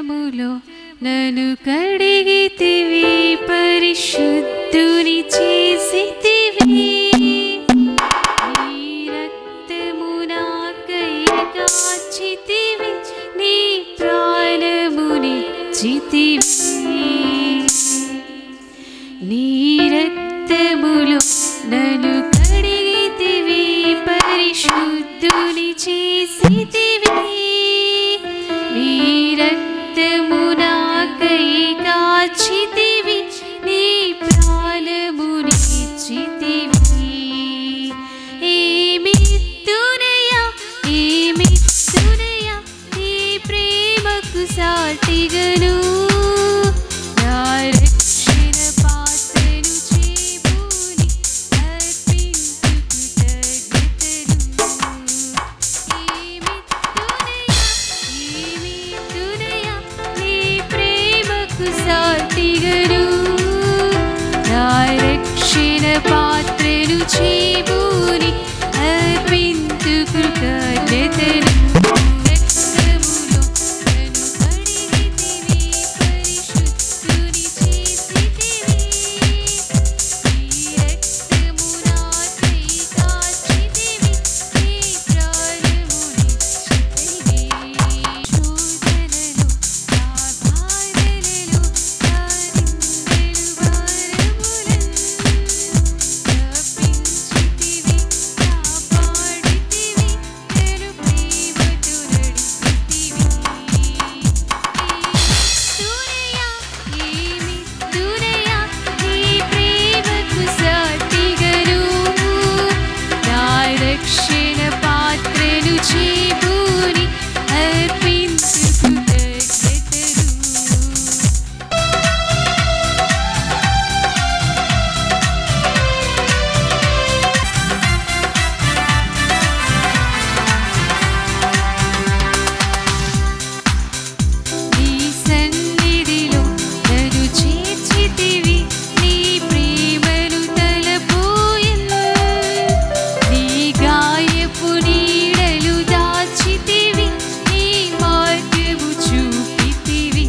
రక్తములో నన్ను కడిగితివి, పరిశుద్ధుని చేసితివి. నీ రక్తము నాకై కాచితివి, నీ ప్రాణమునిచ్చితివి. నీ రక్తములో నన్ను కడిగితివి, పరిశుద్ధుని చేసితివి. నీ రక్తము నాకై కాచితివి, నీ ప్రాణమునిచ్చితివి. ఏమిత్తునయ్యా ఏమిత్తునయ్యా నీ ప్రేమకు సాటిగను. నా రక్షణ పాత్రను చేబూని అర్పించు కృతజ్ఞతలు. ఏమిత్తునయ్యా నీ ప్రేమకు సాటిగను. నా రక్షణ పాత్రను చేబూని అర్పించు కృతజ్ఞతలు. రక్తములో నన్ను కడిగితివి, పరిశుద్ధుని చేసితివి. నీ రక్తము నాకై కాచితివి, నీ ప్రాణమునిచ్చితివి. శోధనలో నా బాధలలో నా నిందలు భారములను తప్పించితివి, కాపాడితివి, నన్ను ప్రేమతో నడిపితివి. ఏమిత్తునయ్యా నీ ప్రేమకు సాటిగను. నా రక్షణ పాత్రను చేబూని అర్పించు కృతజ్ఞతలు. నీ సన్నిధిలో నన్ను చేర్చితివి, నీ ప్రేమను తలపోయెను. నీ గాయపు నీడలు దాచితివి, నీ మార్గము చూపితివి.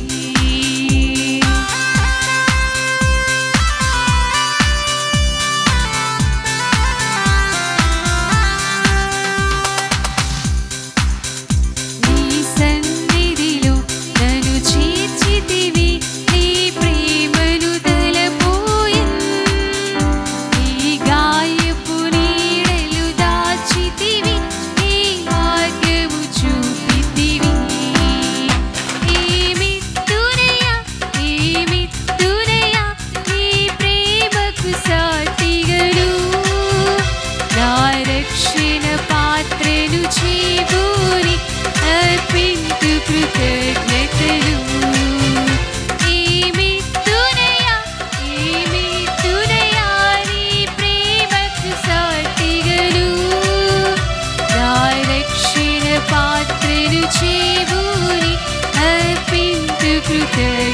నీ సన్నిధిలో నన్ను చేర్చితివి, నీ ప్రేమను తలపోయెను. నీ గాయపు నీడలు దాచితివి, నీ మార్గము చూపితివి. ఏమిత్తునయ్యా ఏమిత్తునయ్యా నీ ప్రేమకు సాటిగను. నా రక్షణ పాత్రను చేబూని అర్పించు కృతజ్ఞతలు. ఏమిత్తునయ్యా ఏమిత్తునయ్యా నీ ప్రేమకు సాటిగను. నా రక్షణ పాత్రను చేబూని అర్పించు కృతజ్ఞతలు.